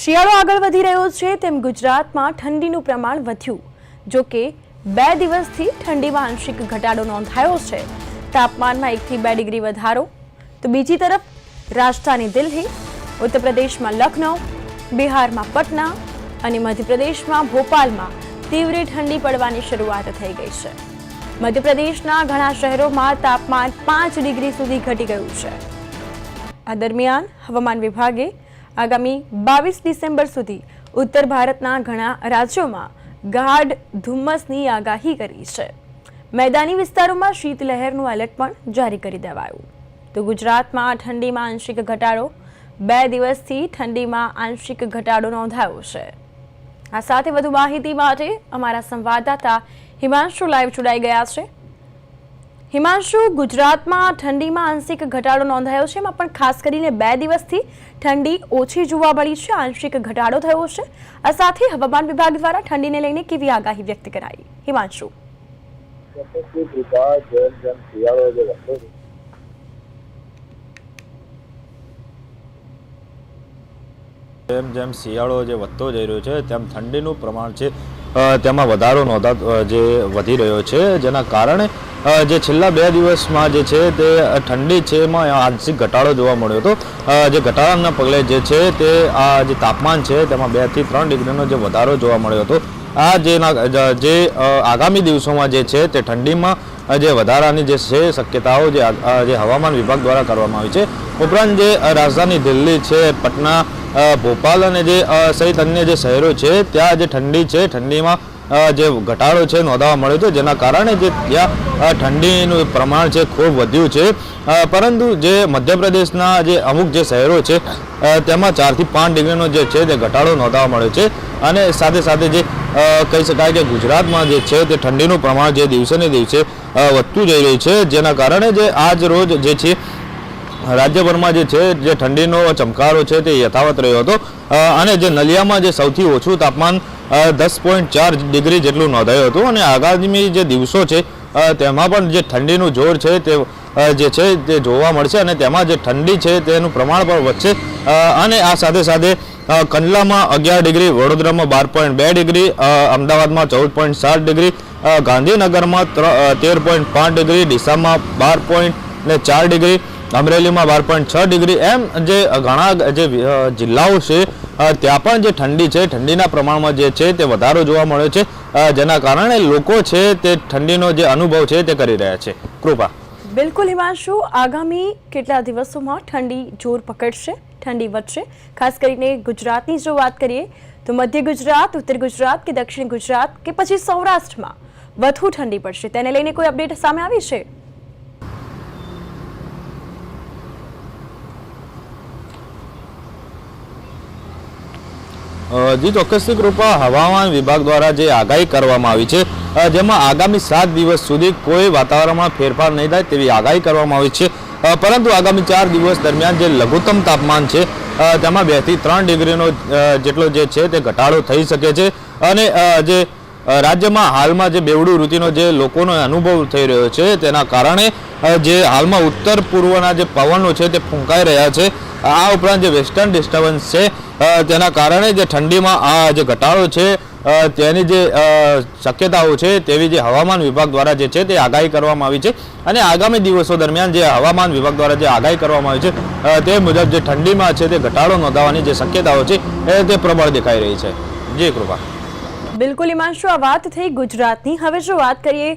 શિયાળો આગળ વધી રહ્યો છે તેમ ગુજરાતમાં ઠંડીનું પ્રમાણ વધ્યું. જો કે 2 દિવસથી ઠંડીમાં આંશિક ઘટાડો નોંધાયો છે. તાપમાનમાં 1 થી 2 ડિગ્રી વધારો. તો બીજી તરફ રાજધાની દિલ્હી, ઉત્તર પ્રદેશમાં લખનઉ, બિહારમાં પટના અને મધ્યપ્રદેશમાં ભોપાલમાં તીવ્ર ઠંડી પડવાની શરૂઆત થઈ ગઈ છે. મધ્યપ્રદેશના ઘણા શહેરોમાં તાપમાન 5 ડિગ્રી સુધી ઘટી ગયું છે. આ દરમિયાન હવામાન વિભાગે આગામી 22 ડિસેમ્બર સુધી ઉત્તર ભારતના ઘણા રાજ્યોમાં ગાઢ ધુમ્મસની આગાહી કરી છે. મેદાની વિસ્તારોમાં શીતલહેરનું એલર્ટ પણ જારી કરી દેવાયું. તો ગુજરાતમાં ઠંડીમાં આંશિક ઘટાડો. 2 દિવસથી ઠંડીમાં આંશિક ઘટાડો નોંધાયો છે. આ સાથે વધુ માહિતી માટે અમારા સંવાદદાતા હિમાંશુ લાઈવ જોડાઈ ગયા છે. હિમાંશુ, ગુજરાતમાં ઠંડીમાં આંશિક ઘટાડો નોંધાયો છે, એમાં પણ ખાસ કરીને 2 દિવસથી ઠંડી ઓછી જોવા મળી છે, આંશિક ઘટાડો થયો છે. આ સાથે હવામાન વિભાગ દ્વારા ઠંડીને લઈને કેવી આગાહી વ્યક્ત કરાઈ? હિમાંશુ, જેમ શિયાળો જે વધતો જઈ રહ્યો છે તેમ ઠંડીનું પ્રમાણ છે તેમાં વધારો વધી રહ્યો છે, જેના કારણે જે છેલ્લા 2 દિવસમાં જે છે તે ઠંડી છે એમાં આંશિક ઘટાડો જોવા મળ્યો હતો. જે ઘટાડાના પગલે જે છે તે આ જે તાપમાન છે તેમાં 2 થી 3 ડિગ્રીનો જે વધારો જોવા મળ્યો હતો. આ જે આગામી દિવસોમાં જે છે તે ઠંડીમાં જે વધારાની જે છે શક્યતાઓ જે હવામાન વિભાગ દ્વારા કરવામાં આવી છે. ઉપરાંત જે રાજધાની દિલ્હી છે, પટના, ભોપાલ અને જે સહિત અન્ય જે શહેરો છે ત્યાં જે ઠંડી છે, ઠંડીમાં જે ઘટાડો છે નોંધવા મળ્યો છે, જેના કારણે જે ત્યાં ઠંડીનું પ્રમાણ છે ખૂબ વધ્યું છે. પરંતુ જે મધ્યપ્રદેશના જે અમુક જે શહેરો છે તેમાં 4 થી 5 ડિગ્રીનો જે છે તે ઘટાડો નોંધવા મળ્યો છે. અને સાથે સાથે જે કહી શકાય કે ગુજરાતમાં જે છે તે ઠંડીનું પ્રમાણ જે દિવસે ને દિવસે વધતું જઈ રહ્યું છે, જેના કારણે જે આજ રોજ જે છે રાજ્યભરમાં જે છે જે ઠંડીનો ચમકારો છે તે યથાવત રહ્યો હતો. અને જે નલિયામાં જે સૌથી ઓછું તાપમાન 10.4 ડિગ્રી જેટલું નોંધાયું હતું. અને આગામી જે દિવસો છે તેમાં પણ જે ઠંડીનું જોર છે તે જે છે તે જોવા મળશે અને તેમાં જે ઠંડી છે તેનું પ્રમાણ પણ વધશે. અને આ સાથે સાથે કંડલામાં 11 ડિગ્રી, વડોદરામાં 12.2 ડિગ્રી, અમદાવાદમાં 14.7 ડિગ્રી, ગાંધીનગરમાં 13.5 ડિગ્રી, ડીસામાં 12.4 ડિગ્રી, અમરેલીમાં 12.6 ડિગ્રી એમ જે ઘણા જે જિલ્લાઓ છે ત્યાં પણ જે ઠંડી છે, ઠંડીના પ્રમાણમાં જે છે તે વધારો જોવા મળ્યો છે, જેના કારણે લોકો છે તે ઠંડીનો જે અનુભવ છે તે કરી રહ્યા છે. કૃપા. બિલકુલ હિમાંશુ, આગામી કેટલા દિવસોમાં ઠંડી જોર પકડશે, ઠંડી વધશે? ખાસ કરીને ગુજરાતની જો વાત કરીએ તો મધ્ય ગુજરાત, ઉત્તર ગુજરાત કે દક્ષિણ ગુજરાત કે પછી સૌરાષ્ટ્રમાં વધુ ઠંડી પડશે, તેને લઈને કોઈ અપડેટ સામે આવી છે? જી ચોક્કસથી કૃપા. હવામાન વિભાગ દ્વારા જે આગાહી કરવામાં આવી છે જેમાં આગામી 7 દિવસ સુધી કોઈ વાતાવરણમાં ફેરફાર નહીં થાય તેવી આગાહી કરવામાં આવી છે. પરંતુ આગામી 4 દિવસ દરમિયાન જે લઘુત્તમ તાપમાન છે તેમાં 2 થી 3 ડિગ્રીનો જેટલો જે છે તે ઘટાડો થઈ શકે છે. અને જે રાજ્યમાં હાલમાં જે બેવડું ઋતુનો જે લોકોનો અનુભવ થઈ રહ્યો છે તેના કારણે જે હાલમાં ઉત્તર પૂર્વના જે પવનો છે તે ફૂંકાઈ રહ્યા છે. આ ઉપરાંત જે વેસ્ટર્ન ડિસ્ટર્બન્સ છે તેના કારણે જે ઠંડીમાં આ જે ઘટાડો છે તેની જે શક્યતાઓ છે તેવી જે હવામાન વિભાગ દ્વારા જે છે તે આગાહી કરવામાં આવી છે. અને આગામી દિવસો દરમિયાન જે હવામાન વિભાગ દ્વારા જે આગાહી કરવામાં આવી છે તે મુજબ જે ઠંડીમાં છે તે ઘટાડો નોંધાવાની જે શક્યતાઓ છે તે પ્રબળ દેખાઈ રહી છે. જી કૃપા. બિલકુલ હિમાંશુ, આ વાત થઈ ગુજરાતની. હવે જો વાત કરીએ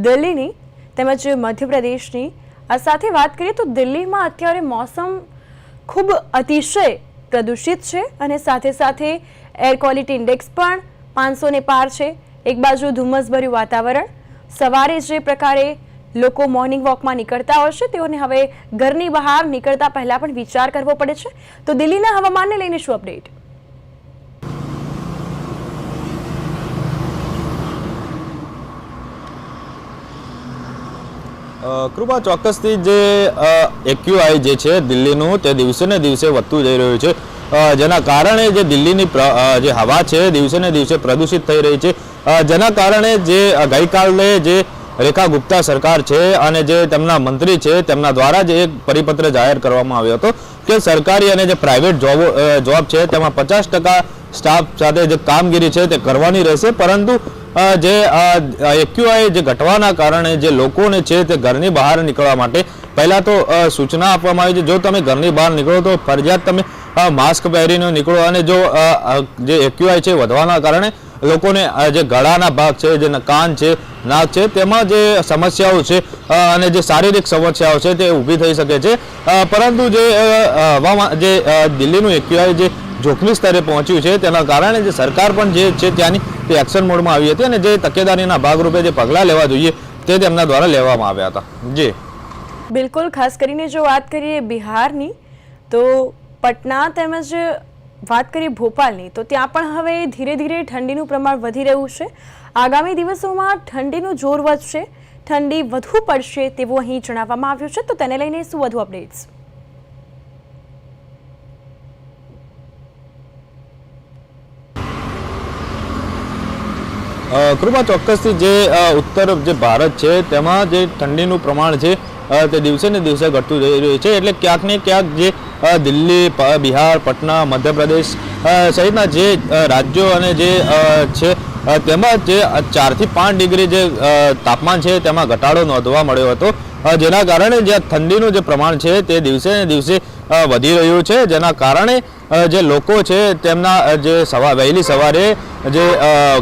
દિલ્હીની તેમજ મધ્યપ્રદેશની, આ સાથે વાત કરીએ તો દિલ્હીમાં અત્યારે મોસમ ખૂબ અતિશય પ્રદૂષિત છે અને સાથે સાથે એર ક્વોલિટી ઇન્ડેક્સ પણ 500 ને પાર છે. એક બાજુ ધુમ્મસભર્યું વાતાવરણ, સવારે જે પ્રકારે લોકો મોર્નિંગ વોકમાં નીકળતા હોય છે તેઓને હવે ઘરની બહાર નીકળતા પહેલા પણ વિચાર કરવો પડે છે. તો દિલ્હીના હવામાનને લઈને શું અપડેટ? કૃપા, ચોક્કસથી જે એક્યુઆઈ જે છે દિલ્હીનું તે દિવસે ને દિવસે વધતું જઈ રહ્યું છે, જેના કારણે જે દિલ્હીની જે હવા છે દિવસે ને દિવસે પ્રદૂષિત થઈ રહી છે. જેના કારણે જે ગઈકાલે જે રેખા ગુપ્તા સરકાર છે અને જે તેમના મંત્રી છે તેમના દ્વારા જ એક પરિપત્ર જાહેર કરવામાં આવ્યો હતો કે સરકારી અને જે પ્રાઇવેટ જોબ છે તેમાં 50% સ્ટાફ સાથે જે કામગીરી છે તે કરવાની રહેશે, પરંતુ જે એક્યુઆઈ જે ઘટવાના કારણે જે લોકોને છે તે ઘરની બહાર નીકળવા માટે પહેલા તો સૂચના આપવામાં આવી છે, જો તમે ઘરની બહાર નીકળો તો ફરજિયાત તમે માસ્ક પહેરીને નીકળો, અને જો જે એક્યુઆઈ છે વધવાના કારણે લોકોને જે ગળાના ભાગ છે, જે કાન છે, નાક છે, તેમાં જે સમસ્યાઓ છે અને જે શારીરિક સમસ્યાઓ છે તે ઊભી થઈ શકે છે, પરંતુ જે દિલ્હીનું એક્યુઆઈ જે જોખમી સ્તરે પહોંચ્યું છે તેના કારણે જે સરકાર પણ જે છે ત્યાંની તે એક્શન મોડમાં આવી હતી, અને જે તકેદારીના ભાગરૂપે જે પગલાં લેવા જોઈએ તે તેમના દ્વારા લેવામાં આવ્યા હતા. જી બિલકુલ, ખાસ કરીને જો વાત કરીએ બિહારની, તો પટના તેમજ વાત કરીએ ભોપાલની, તો ત્યાં પણ હવે ધીરે ધીરે ઠંડીનું પ્રમાણ વધી રહ્યું છે. આગામી દિવસોમાં ઠંડીનું જોર વધશે, ઠંડી વધુ પડશે તેવું અહીં જણાવવામાં આવ્યું છે. તો તેને લઈને શું વધુ અપડેટ્સ? કૃપા, ચોક્કસથી જે ઉત્તર જે ભારત છે તેમાં જે ઠંડીનું પ્રમાણ છે તે દિવસે ને દિવસે ઘટતું જઈ રહ્યું છે, એટલે ક્યાંક ને ક્યાંક જે દિલ્હી, બિહાર, પટના, મધ્યપ્રદેશ સહિતના જે રાજ્યો અને જે છે તેમાં જે 4 થી 5 ડિગ્રી જે તાપમાન છે તેમાં ઘટાડો નોંધવા મળ્યો હતો, જેના કારણે જે ઠંડીનું જે પ્રમાણ છે તે દિવસે ને દિવસે વધી રહ્યું છે, જેના કારણે જે લોકો છે તેમના જે વહેલી સવારે જે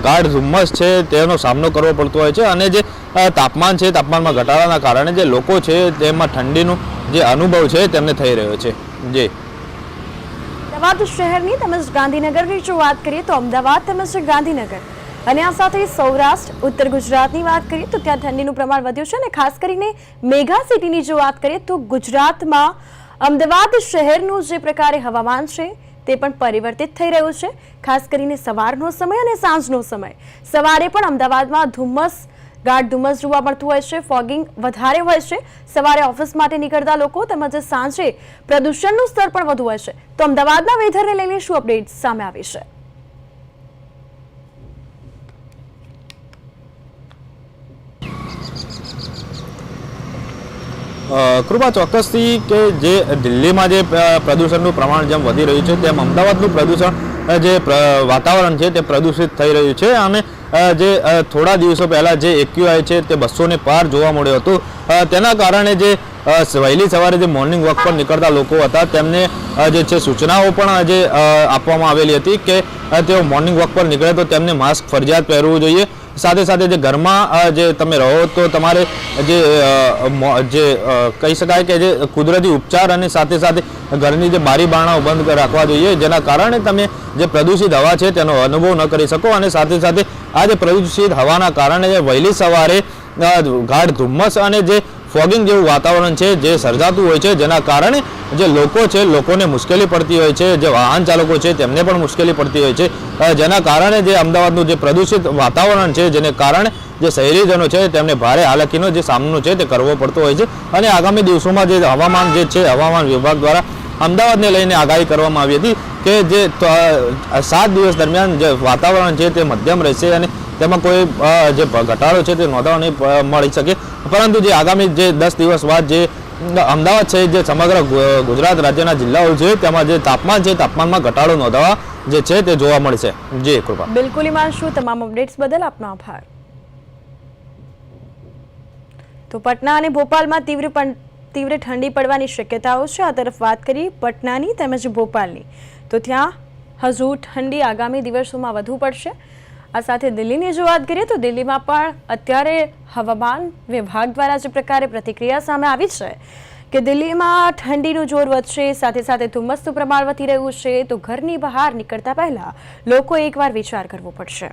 ગાઢ ધુમ્મસ છે તેનો સામનો કરવો પડતો હોય છે, અને જે તાપમાન છે તાપમાનમાં ઘટાડાના કારણે જે લોકો છે તેમાં ઠંડીનું જે અનુભવ છે તેમને થઈ રહ્યો છે. જી, અમદાવાદ શહેરની તેમજ ગાંધીનગરની જો વાત કરીએ તો અમદાવાદ તેમજ ગાંધીનગર અને આ સાથે સૌરાષ્ટ્ર, ઉત્તર ગુજરાતની વાત કરીએ તો ત્યાં ઠંડીનું પ્રમાણ વધ્યું છે, અને ખાસ કરીને મેગા સિટીની જો વાત કરીએ તો ગુજરાતમાં અમદાવાદ શહેરનું જે પ્રકારે હવામાન છે તે પણ પરિવર્તિત થઈ રહ્યું છે. ખાસ કરીને સવારનો સમય અને સાંજનો સમય. સવારે પણ અમદાવાદમાં ગાઢ ધુમ્મસ જોવા મળતું હોય છે, ફોગિંગ વધારે હોય છે. સવારે ઓફિસ માટે નીકળતા લોકો તેમજ સાંજે પ્રદૂષણનું સ્તર પણ વધુ હોય છે. તો અમદાવાદના વેધરને લઈને શું અપડેટ સામે આવી છે? કૃપા, ચોક્કસથી કે જે દિલ્હીમાં જે પ્રદૂષણનું પ્રમાણ જેમ વધી રહ્યું છે તેમ અમદાવાદનું પ્રદૂષણ જે વાતાવરણ છે તે પ્રદૂષિત થઈ રહ્યું છે, અને જે થોડા દિવસો પહેલાં જે એક્યુઆઈ છે તે 200 પાર જોવા મળ્યો હતું, તેના કારણે જે વહેલી સવારે જે મોર્નિંગ વોક પર નીકળતા લોકો હતા તેમને જે છે સૂચનાઓ પણ જે આપવામાં આવેલી હતી કે તેઓ મોર્નિંગ વોક પર નીકળે તો તેમને માસ્ક ફરજિયાત પહેરવું જોઈએ. સાથે સાથે જે ઘરમાં જે તમે રહો તો તમારે જે કહી શકાય કે જે કુદરતી ઉપચાર અને સાથે સાથે ઘરની જે બારી બારણાઓ બંધ રાખવા જોઈએ, જેના કારણે તમે જે પ્રદૂષિત હવા છે તેનો અનુભવ ન કરી શકો, અને સાથે સાથે આ જે પ્રદૂષિત હવાના કારણે જે વહેલી સવારે ગાઢ ધુમ્મસ અને જે ફોગિંગ જેવું વાતાવરણ છે જે સર્જાતું હોય છે, જેના કારણે જે લોકો છે લોકોને મુશ્કેલી પડતી હોય છે, જે વાહન ચાલકો છે તેમને પણ મુશ્કેલી પડતી હોય છે, જેના કારણે જે અમદાવાદનું જે પ્રદૂષિત વાતાવરણ છે જેને કારણે જે શહેરીજનો છે તેમને ભારે હાલાકીનો જે સામનો છે તે કરવો પડતો હોય છે. અને આગામી દિવસોમાં જે હવામાન જે છે હવામાન વિભાગ દ્વારા અમદાવાદને લઈને આગાહી કરવામાં આવી હતી કે જે 7 દિવસ દરમિયાન જે વાતાવરણ છે તે મધ્યમ રહેશે, અને તેમાં કોઈ જે ઘટાડો છે તે નોંધવા નહીં મળી શકે, પરંતુ જે આગામી જે 10 દિવસ બાદ જે અમદાવાદ છે જે સમગ્ર ગુજરાત રાજ્યના જિલ્લાઓ છે તેમાં જે તાપમાન છે તાપમાનમાં ઘટાડો નોંધવા જે છે તે જોવા મળશે. જી કૃપા. બિલકુલ ઈમાનશુ, તમામ અપડેટ્સ બદલ આપનો આભાર. તો પટના અને ભોપાલમાં તીવ્ર ઠંડી પડવાની શક્યતાઓ છે. આ તરફ વાત કરીએ પટનાની તેમજ ભોપાલની, તો ત્યાં હજુ ઠંડી આગામી દિવસોમાં વધુ પડશે. આ સાથે દિલ્હીની જો વાત કરીએ તો દિલ્હીમાં પણ અત્યારે હવામાન વિભાગ દ્વારા જે પ્રકારે પ્રતિક્રિયા સામે આવી છે કે દિલ્હીમાં ઠંડીનું જોર વધશે, સાથે સાથે ધુમ્મસનું પ્રમાણ વધી રહ્યું છે, તો ઘરની બહાર નીકળતા પહેલા લોકો એકવાર વિચાર કરવો પડશે.